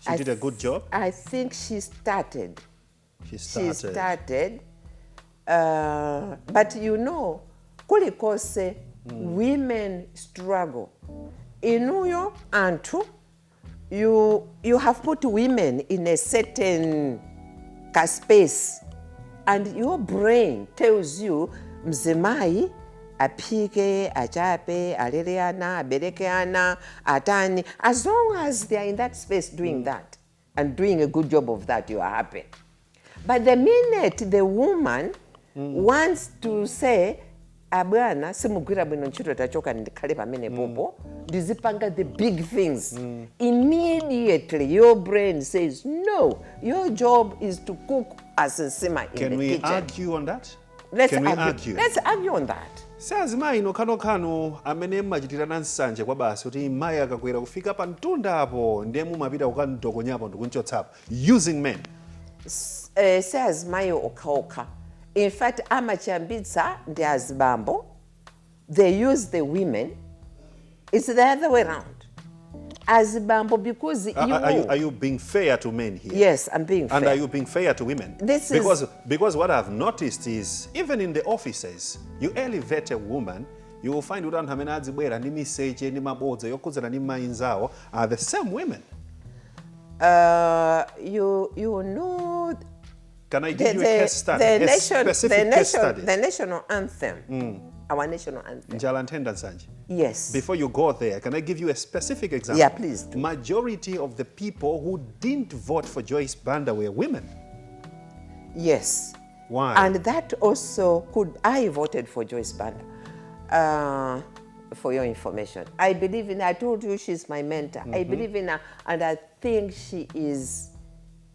She did a good job? I think she started. But you know, kulikose women struggle. Inuyo antu, you have put women in a certain space, and your brain tells you, mzimai, apike, achape, aleleana, aberekeana, atani. As long as they are in that space doing that and doing a good job of that, you are happy. But the minute the woman wants to say, abwana simugwira bwino ntchito tachoka ndikhale pamene popo ndizipanga the big things, immediately your brain says no, your job is to cook as nsima in the kitchen. Can we argue on that? Let's argue on that. Says mai no kano amene machitirana nsanje kwa basi kuti mai akakwera kufika pa mtunda apo ndiye mumapita kukandokonyapo ndikunchotsapo using men. Says mai okaoka. In fact, amachambitsa ndi azibambo, they use the women. It's the other way around. Azibambo, because are you being fair to men here? Yes, I'm being fair. And are you being fair to women? Because what I've noticed is, even in the offices, you elevate a woman, you will find utanthu amene adzibwera ndi miseche ndi mabodza yokhudzana ndi mainzawo are the same women. You know. Can I give you a case study? The national anthem. Our national anthem. Njala Ntenda Nsanje. Yes. Before you go there, can I give you a specific example? Yeah, please do. Majority of the people who didn't vote for Joyce Banda were women. Yes. Why? And that also I voted for Joyce Banda. For your information, I believe in her. I told you she's my mentor. I believe in her, and I think she is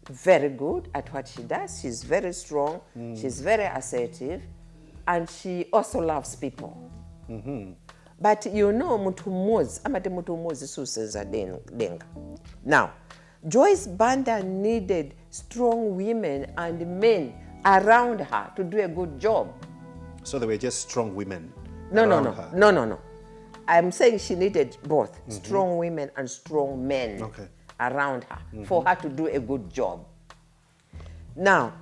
very good at what she does. She's very strong. She's very assertive, and she also loves people. But you know, mutu mmozi susenza denga. Now, Joyce Banda needed strong women and men around her to do a good job. So they were just strong women. No. I'm saying she needed both strong women and strong men. Okay. Around her for her to do a good job. Now,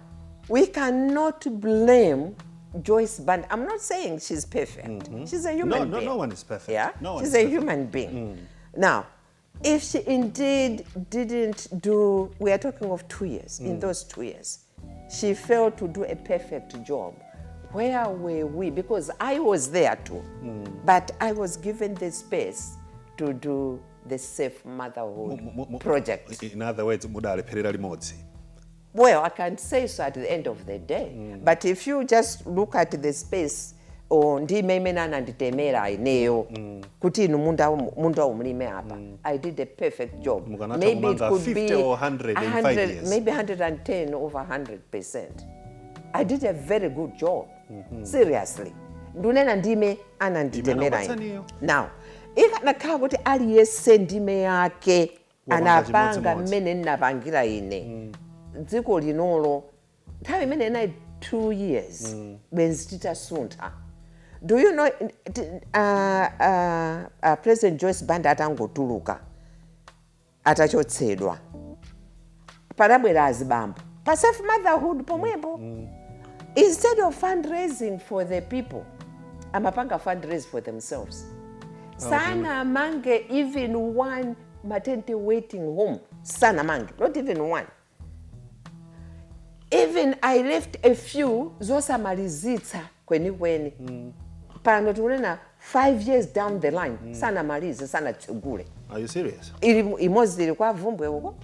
we cannot blame Joyce Banda. I'm not saying she's perfect. She's a human being. No one is perfect. Yeah? She's a human being. Now, if she indeed didn't do, we are talking of 2 years. In those 2 years, she failed to do a perfect job. Where were we? Because I was there too. But I was given the space to do the safe motherhood project. In other words, mudalepherera limodzi. Well, I can say so at the end of the day. But if you just look at the space, ndimemena nanditemera ineyo kuti inu munda umulime apa, I did a perfect job. Maybe it could 50 be or 100 in 5 years. Maybe 110 over 100%. I did a very good job, seriously. ndunena ndime ananditemera ine. anakupatsaniyo. Now ikanakhala kuti aliyese ndime yake Wapanga anapanga chimodzimodzi. mmene ndinapangira ine dziko linolo nthawi imene inayi 2 years bwenzi titasuntha. Do you know President Joyce Banda atangotuluka atachotsedwa padabwera azibambo pa safe motherhood pomwepo. Instead of fundraising for the people, amapanga fundraise for themselves. Sana mange even one maternity waiting home. Sana mange, not even one. Even I left a few zosamalizitsa kweni. Pano tunena 5 years down the line. Sana malize, sana tsegule. Are you serious? Imozi ili kwa vumbwe huko.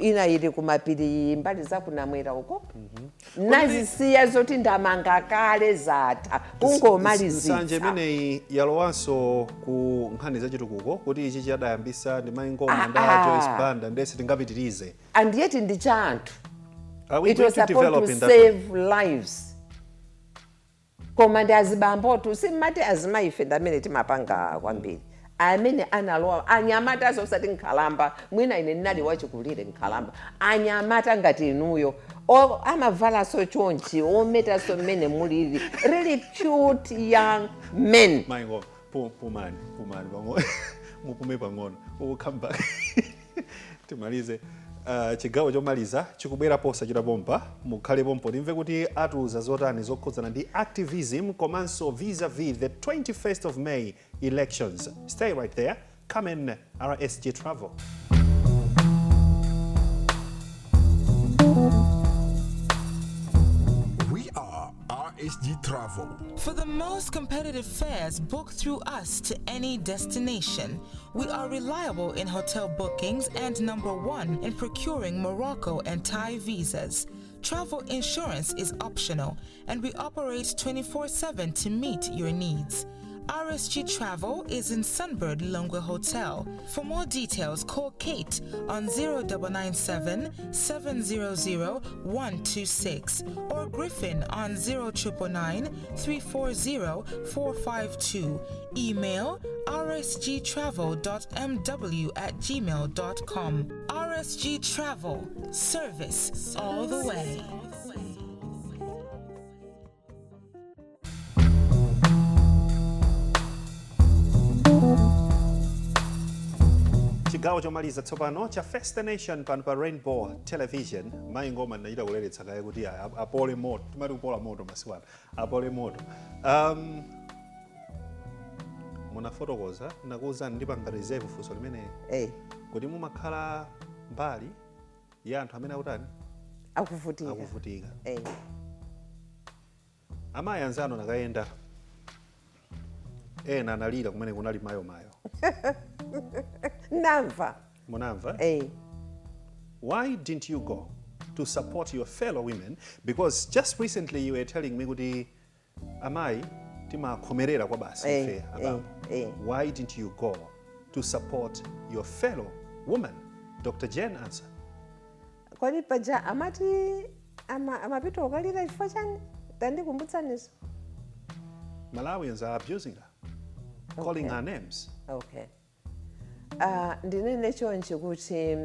Ina ili kumapiri mbali za kunamwera huko. Nazisiya zoti ndamanga kale zata kungomalizitsa. Nsanje imeneyi yalowanso ku nkhani zachitukuko kuti ichi chadayambisa ndi mayi Ngoma nda Joyce Banda ndese tingapitirize. And yet in the chant, Are we it going was to supposed develop to in that way? save lives. Koma ndi azibambotu simati azimayife ndamene timapanga kwambiri. Amene analowa anyamata zosati nkhalamba mwina ine ndinali wachikulire nkhalamba anyamata ngati inuyo amavala so chonchi ometa so mmene mulili really cute young men. Mayi Ngoma, pumani pang'ono. Mupume pang'ono. We'll come back. Timalize. Chigawo chomaliza chikubwera posa chitapompa mukhale pompo timve kuti atiuza zotani zokhudzana ndi activism komanso vis-a-vis the 21st of May elections. Stay right there. Come in RSG Travel. We are RSG Travel. For the most competitive fares, book through us to any destination. We are reliable in hotel bookings and #1 in procuring Morocco and Thai visas. Travel insurance is optional, and we operate 24/7 to meet your needs. RSG Travel is in Sunbird Longwe Hotel. For more details, call Kate on 0997 700 126 or Griffin on 0999 340 452. Email rsgtravel.mw@gmail.com. RSG Travel, service all the way. Chigawo chomaliza tsopano cha First Nation pano pa Rainbow Television. Mayi Ngoma ndachita kuleretsa kaye kuti apole moto. Timati kupola moto masiwana. Apole moto. Munafotokoza nakuwuzani ndipanga reserve funso limene. Kuti mumakhala mbali ya anthu amene akutani? Akuvutika. Amayi anzanu nakayenda. Ena analira kumene kunali mayo. Namva. Munamva? Why didn't you go to support your fellow women? Because just recently you were telling me kuti amayi timakhomerera kwa basi ife abambo. Why didn't you go to support your fellow woman? Dr. Jen answer. Kwani paja amati amapita okalira chifukwa chani? Tandikumbutsaniso. Malawians are abusing her, calling her names. Okay. Ndinene chonchi kuti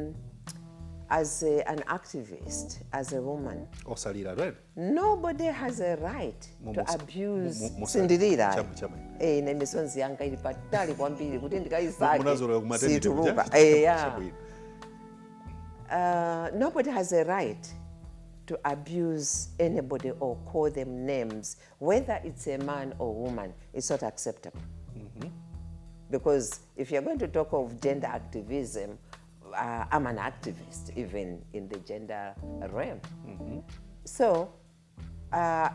as an activist, as a woman, Osalira red. nobody has a right to abuse Sindirira. sindirira. Ne misonzi yanga ili patali kwambiri kuti Munazolo ndikayisake kumatende situluka. yeah. Nobody has a right to abuse anybody or call them names, whether it's a man or woman. It's not acceptable. Because if you're going to talk of gender activism, I'm an activist even in the gender realm. So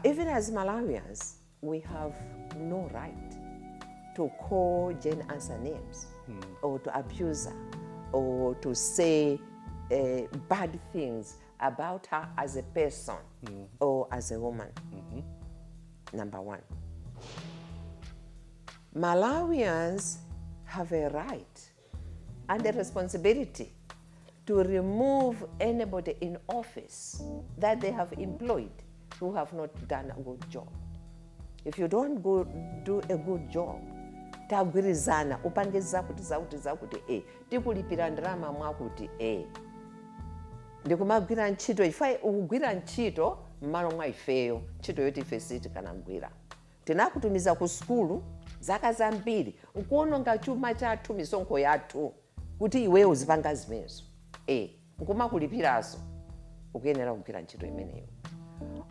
even as Malawians, we have no right to call Jane Answer names or to abuse her or to say bad things about her as a person or as a woman. Number one. Malawians have a right and a responsibility to remove anybody in office that they have employed who have not done a good job. if you don't go do a good job, tagwirizana upange zakuti tikulipira ndalama mwakuti ndikumagwira ntchito ifa ukugwira ntchito m'malo mwa ifeyo ntchito yoti ife sitikanagwira. Tinakutumiza ku skulu zaka zambiri ukuononga chuma chathu misonkho yathu kuti iweyo uzipanga zimenezo nkumakulipiraso ukuyenera kugwira ntchito imeneyo.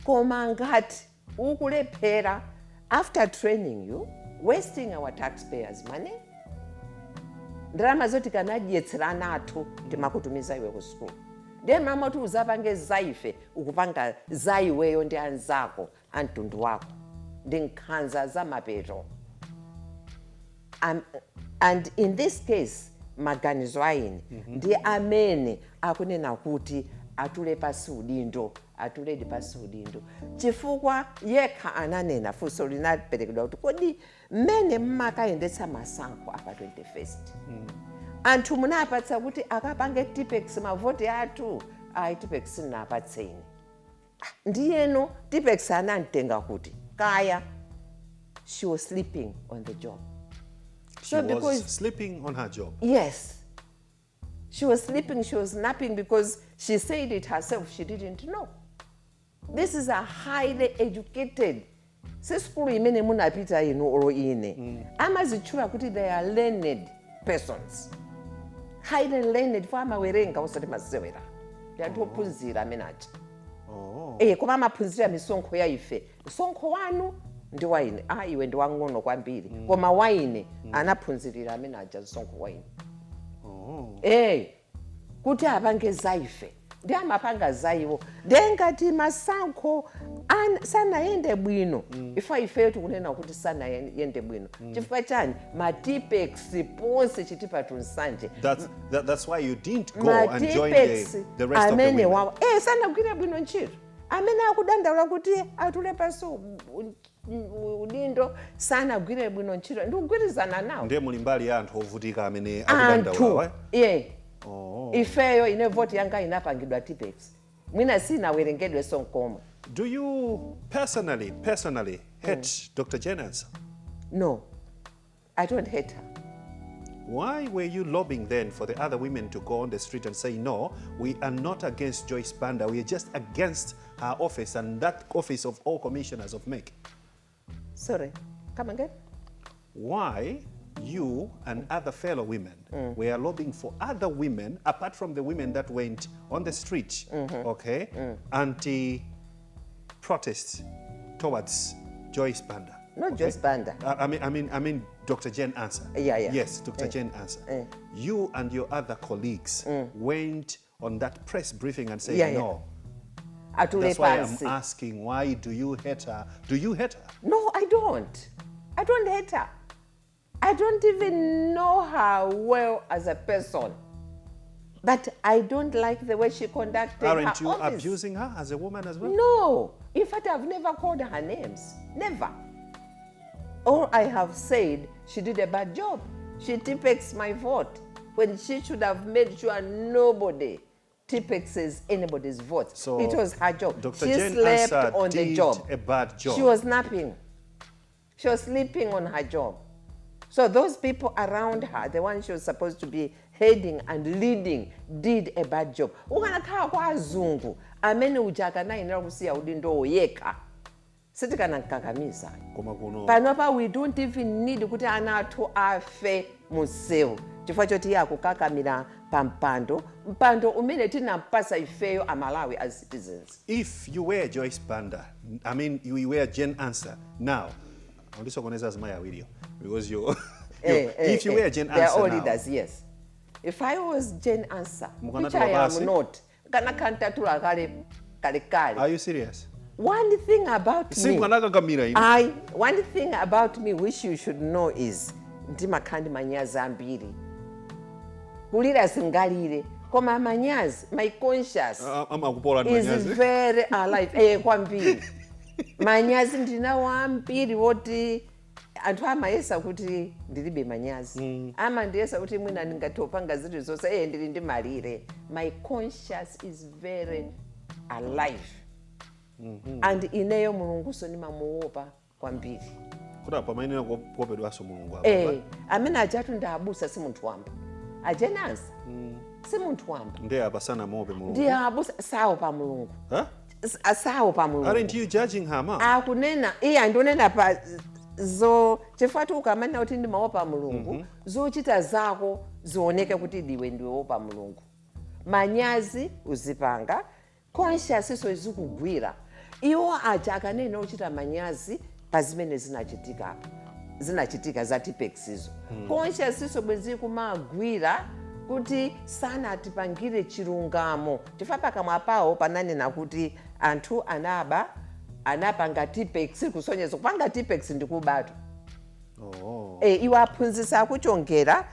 Koma ngati ukulephera after training you, wasting our taxpayers money, ndalama zoti kanadyetserana athu timakutumiza iwe ku skulu. Ndiye mama kuti uzapange zaife ukupanga zaiweyo ndi anzako amtundu wako ndi nkhanza za mapeto. And in this case maganizo aine ndi amene akunena kuti atule pasi udindo, atuledi pasi udindo chifukwa yekha ananena funso linaperekedwa kuti kodi mmene mmakayendetsa masankho apa 21st anthu munapatsa kuti akapange tipex mavoti athu tipex napatseni ndiyeno tipex anamtenga kuti kaya she was sleeping on the job. She was sleeping on her job. Yes. She was sleeping, she was napping because she said it herself, she didn't know. This is a highly educated. School imene munapita ino oro ine. Amazichula kuti they are learned persons. Highly learned for amawerenga usati masewera. Yatophunzira amenacha. Koma amaphunzira misonkho ya ife. Sonkho wanu ndi waine. Iwe ndi wang'ono kwambiri. Koma waine anaphunzirira amenacha sonkho waine. Kuti apange zaife ndi amapanga zaiwo ndengati masankho sanayende bwino ifa ifeyo tikunena kuti sanayende bwino chifukwa chani matipex ponse chitipatu nsanje. That's why you didn't go and join the rest of the women. Sanagwira bwino ntchito amene akudandaula kuti atule pasi udindo sanagwire bwino ntchito ndikugwirizana nawo. Ndiye muli mbali ya anthu ovutika amene akudandaula. Ifeyo ine voti yanga inapangidwa tipex mwina sinawerengedwe sonkoma. Do you personally hate Dr. Jenner? No, I don't hate her. Why were you lobbying then for the other women to go on the street and say, no, we are not against Joyce Banda, we are just against her office and that office of all commissioners of MEC? Sorry, come again? Why you and other fellow women were lobbying for other women, apart from the women that went on the street, anti-protest towards Joyce Banda? Not Joyce Banda. I mean, Dr. Jen Answer. Yeah. Yes, Dr. Jen Answer. You and your other colleagues went on that press briefing and said, no. That's why I'm asking, why do you hate her? Do you hate her? No, I don't. I don't hate her. I don't even know her well as a person. But I don't like the way she conducted her office. Aren't you abusing her as a woman as well? No. In fact, I've never called her names. Never. All I have said, she did a bad job. She tipex my vote when she should have made sure nobody tipexes anybody's vote. So it was her job. Dr. She Jen slept Ansah on the job. A bad job. She was napping. She was sleeping on her job. So those people around her, the ones she was supposed to be heading and leading, did a bad job. Ukanakhala kwa azungu amene ujaka nainera kusiya udindo yekha. Sitikana nkakamiza. Panopa we don't even need kuti ana athu afe musewu. Chifukwa choti yakukakamira pampando. Mpando umene tinampasa ifeyo amalawi as citizens. If you were Joyce Banda, I mean you were Jen Ansah, now, because you if you were Jen Ansah, they're all leaders, yes. If I was Jen Ansah, which I am not, are you serious? One thing about me, one thing about me which you should know is ndimakandi manyazi ambiri. Kulira singalire. Koma manyazi, my conscience is very alive. Kwambiri. Manyazi ndinawo ambiri woti anthu amayesa kuti ndilibe manyazi. Amandiyesa kuti mwina ndingatopanga zinthu zonse ndili ndi malire. My conscience is very alive. And ineyo mulunguso nimamuopa kwambiri. Kuda pamainena kuopedwaso mulungu amene ajatu ndabusa si munthu wamba. Ajenansi si munthu wamba. Ndiye apasana mope mulungu. Ndiye abusa sawo pa mulungu. Asawo pa mulungu. Aren't you judging her, ma? Akunena andonena pa zo chifatu ukamana kuti ndi maopa mulungu zochita zako zioneke kuti ndiwe opa mulungu. Manyazi uzipanga, conscious so izikugwira. Iwo aja akanena uchita manyazi pa zimene zinachitika za Tipex izo. Conscious so bwezi kumagwira kuti sana atipangire chilungamo. Chifapa kamwa pawo pananena kuti anthu anapanga Tipex kusonyeza kupanga Tipex ndikubatu. Iwe aphunzitsa kuchongera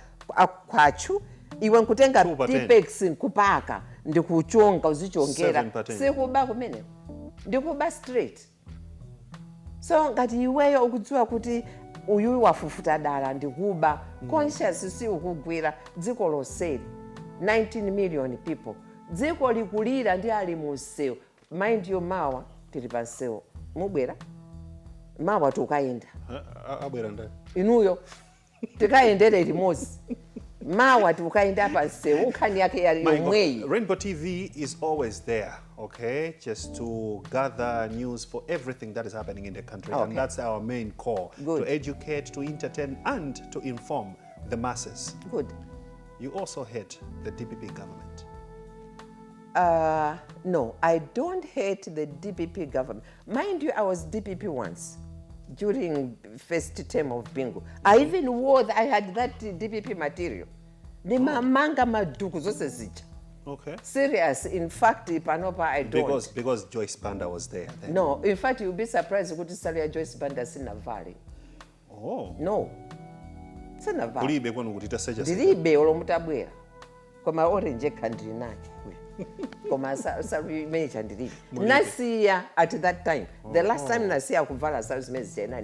kwachu iwe nkutenga Tipex nkupaka ndikuchonga uzichongera sikuba kumene ndikuba straight. So ngati iweyo ukudziwa kuti uyu wafufuta dala ndikuba conscious si ukugwira dziko loseli 19 million people dziko likulira ndi ali musewu. Mind you, mawa tili pansewu mubwera mawa tukayenda abwera ndani inuyo tikayendere limozi mawa tukayenda pansewu nkhani yake yali yomweyi. Rainbow TV is always there, okay, just to gather news for everything that is happening in the country. And that's our main core. Good. To educate, to entertain, and to inform the masses. Good. You also hate the DPP government. No, I don't hate the DPP government. Mind you, I was DPP once during first term of Bingo. I even I had that DPP material. The manga maduku zose zija. Okay. Serious. In fact, Panopa, I don't. Because Joyce Banda was there then. No, in fact, you'll be surprised kuti Salia Joyce Banda sina valley. Oh. No. Sina valley. Kulibe kwanu kuti taseja. Dilibe olomutabwera. Koma orange country nachi. Koma salu mecha ndilibe. Nasiya at that time. The last time nasiya kuvala salu mezena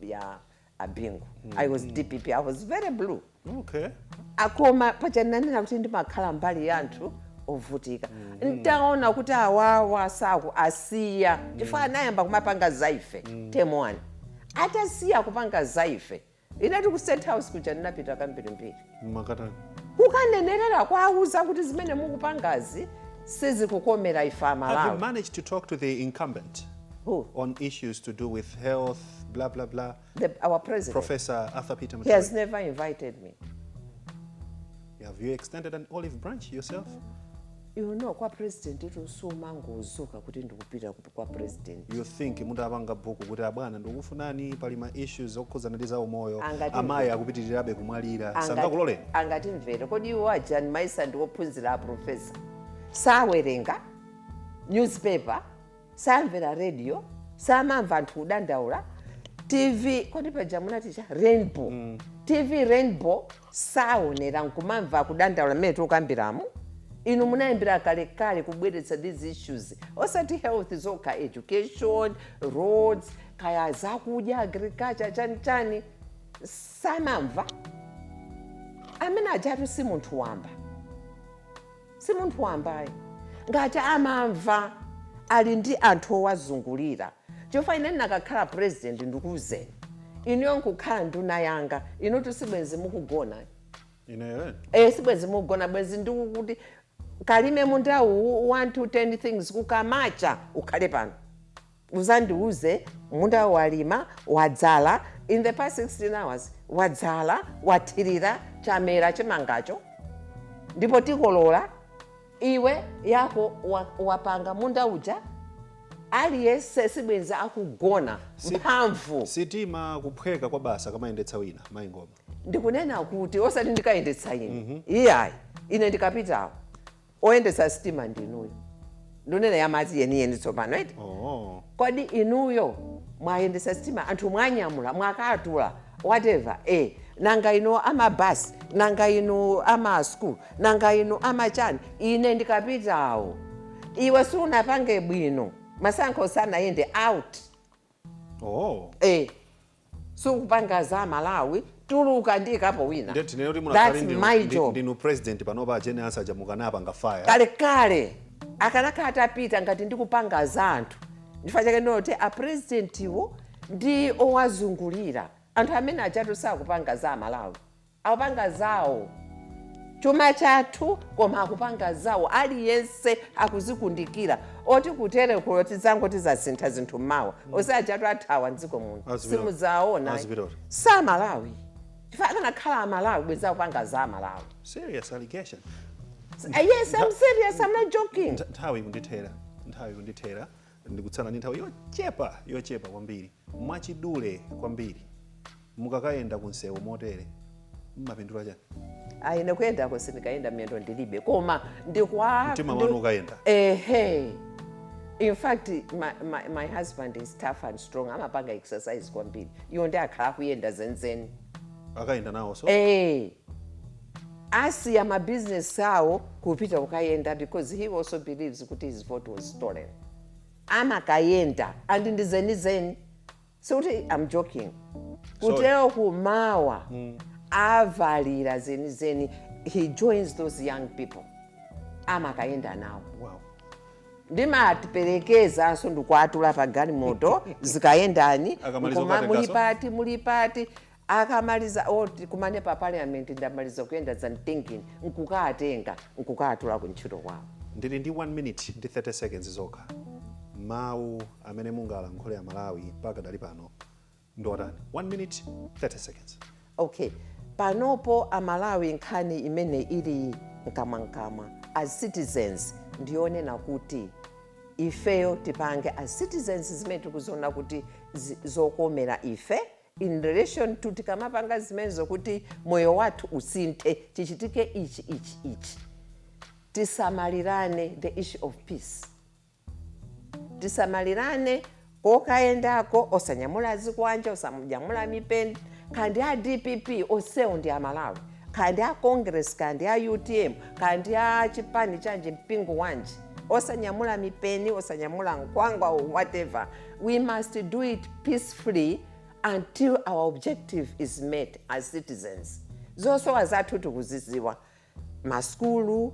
ya Abingo. I was DPP. I was very blue. Okay. Akoma pachananena kuti ndimakhala mbali yanthu ovutika. Ntaona kuti awawa saku asiya. Chifana nayamba kumapanga zaife. Temo 1. Atasiya kupanga zaife. Inati ku State House kuja ndinapita kambiri mbiri. Makatani. Kukanenerera kwauza kuti zimene mukupangazi sizikukomera ifama lawo. Have you managed to talk to the incumbent? Who? On issues to do with health, blah, blah, blah. Our president. Professor Arthur Peter. He has never invited me. Have you extended an olive branch yourself? You know, kwa president ito suma ngozuka kuti ndikupita kwa president. You think mudavanga buku kuti abwana ndikufunani pali ma issues okuzana ndi za umoyo amayi akupitirirabe kumwalira sanga kuloleni angati mvere kodi iwo ajani maisa ndikophunzira a professor sawerenga newspaper samvera radio samamva anthu kudandaula TV kodi pajamuna ticha Rainbow TV Rainbow saonera nkumamva kudandaula mmene tikukambiramo. Inu munaimbira kale kubweretsa these issues. Osati health zoka education, roads, kaya zakudya, agriculture, chani. Samamva. Amene ajatu si munthu wamba. Si munthu wambayi. Ngati amamva ali ndi anthu owazungulira. Chifukwa ine nakakhala president ndikuzeni. Inu nkukhala nduna yanga, inu tisibwenzi mukugona. Ine sibwenzi mukugona bwenzi ndikuti kalime mundawu 1 to 10 things kukamacha ukhale pano. Uzandiuze munda walima wadzala in the past 16 hours wadzala wathirira chamera chimangacho ndipo tikolola iwe yako wapanga munda uja aliyese sibwenzi akugona mphamvu sitima kuphweka kwa basa kamayendetsa wina mayi Ngoma. Ndikunena kuti osati ndikayendetsa ine iyayi ine ndikapitawo oyendetsa sitima ndinuyo ndonena yamadzi yeniyeni tsopano eti kodi inuyo mwayendetsa sitima anthu mwanyamula mwakatula whatever nanga ino amabasi nanga ino ama school nanga ino amachani ine ndikapitawo iwe sunapange bwino masankho sanayende out sukupanga za Malawi tuluka ndikapo wina. That's my job. Ndinu president panopa ajene asaja mukanapa ngafaya. Kale akanaka atapita ngati ndikupanga za anthu. Ndifachake noti a president iwo ndi owazungulira anthu amene achatu sakupanga za Malawi akupanga zawo chuma chathu koma akupanga zawo aliyense akuzikundikira oti kutere kuti zangoti zasintha zinthu mawa osachatu athawa mdziko muno simuzaona sa Malawi tifana khala Malawi bweza kupanga za Malawi. Serious allegation. Yes, I'm serious, I'm not joking. Nthawi kundithera ndikutsana ndi nthawi yochepa kwambiri mwachidule kwambiri mukakaenda kunsewu motere mmapindula chani? Ine kuyendako sindikaenda miyendo ndilibe koma mtima wanu ukaenda. In fact, my husband is tough and strong. Amapanga exercise kwambiri. Iwo ndi akhala kuyenda zenizeni. Akaenda nawo so? Asiya ma business awo kupita kukayenda because he also believes kuti his vote was stolen. Amakayenda and ndizenizeni. So I'm joking. Kuteo kumawa avalira zenizeni. He joins those young people. Amakayenda nawo. Wow. Ndimatiperekeza aso ndikwatula pa galimoto zikayendani mulipati akamaliza oti kumane pa parliament ndamaliza kuyenda za thinking nkukatenga nkukatula kuntchito kwawo. Ndili ndi 1 minute ndi 30 seconds zokha. Mawu amene mungalankhule ya Malawi mpaka dali pano ndotani? 1 minute 30 seconds. Okay, panopo Amalawi nkhani imene ili nkama as citizens ndionena kuti ifeyo tipange as citizens zimene tikuzona kuti zokomera ife in relation to tikamapanga zimene zokuti moyo wathu usinthe chichitike ichi tisamalirane the issue of peace. Tisamalirane kokayendako osanyamula zikwanja osanyamula mipeni kandi a DPP osewo ndi Amalawi kandi a Congress kandi a UTM kandi a chipani chanje mpingo wanje osanyamula mipeni osanyamula nkwangwa or whatever. We must do it peacefully until our objective is met as citizens. Zoso azathu tukuziziwa maskulu,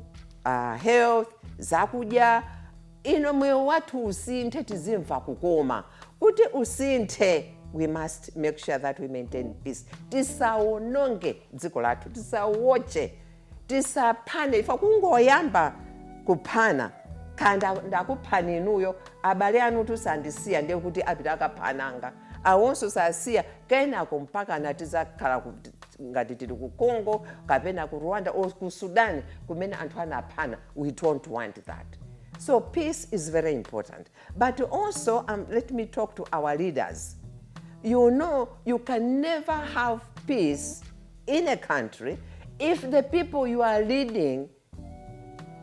health, zakudya moyo wathu usinthe tizimva kukoma kuti usinthe. We must make sure that we maintain peace. Tisawononge dziko lathu, tisawoche, tisaphane. Ifa kungoyamba kuphana khanda ndakuphani inuyo abale anu tusandisiya ndiye kuti apita akaphananga awonso sasiya kenako mpaka natizakhala ngati tili ku Congo kapena ku Rwanda or ku Sudan kumene anthu anaphana. We don't want that. So peace is very important. But also let me talk to our leaders. You know, you can never have peace in a country if the people you are leading,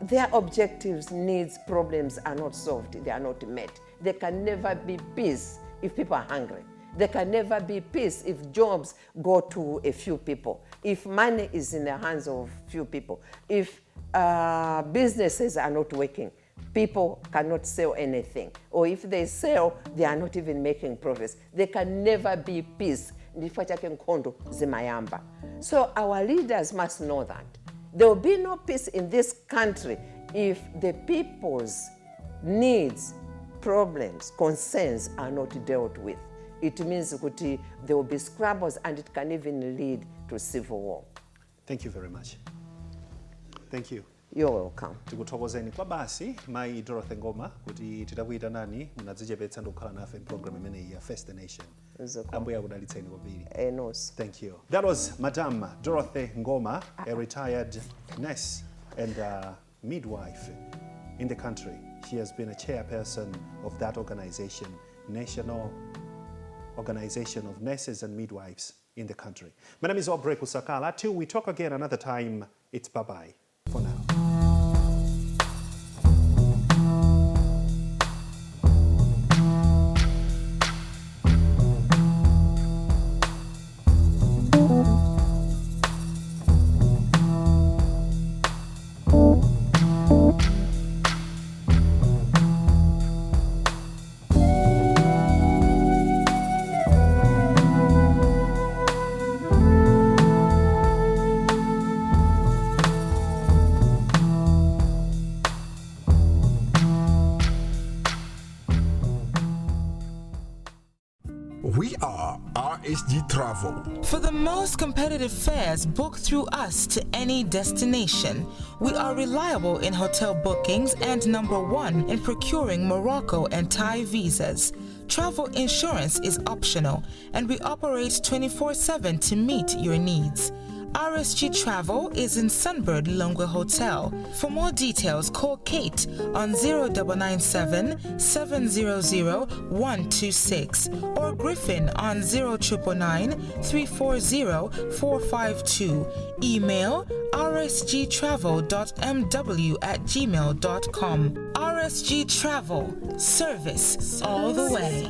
their objectives, needs, problems are not solved, they are not met. There can never be peace if people are hungry. There can never be peace if jobs go to a few people, if money is in the hands of few people, if businesses are not working. People cannot sell anything, or if they sell, they are not even making profits. There can never be peace. So our leaders must know that. There will be no peace in this country if the people's needs, problems, concerns are not dealt with. It means that there will be scrambles and it can even lead to civil war. Thank you very much. Thank you. You're welcome. Tikuthokozeni kwa basi mai Dorothy Ngoma kuti titakuita nani munadzichepetsa ndokhala nafe program imene ya First Nation. Ambuya kudalitseni kwambiri. Enos. Thank you. That was Madam Dorothy Ngoma, a retired nurse and midwife in the country. She has been a chairperson of that organization, National Organization of Nurses and Midwives in the country. My name is Aubrey Kusakala. Till we talk again another time, it's bye-bye for now. RSG Travel. For the most competitive fares, book through us to any destination. We are reliable in hotel bookings and number one in procuring Morocco and Thai visas. Travel insurance is optional, and we operate 24/7 to meet your needs. RSG Travel is in Sunbird Longwe Hotel. For more details, call Kate on 0997 700 126 or Griffin on 0999 340 452. Email rsgtravel.mw@gmail.com. RSG Travel, service all the way.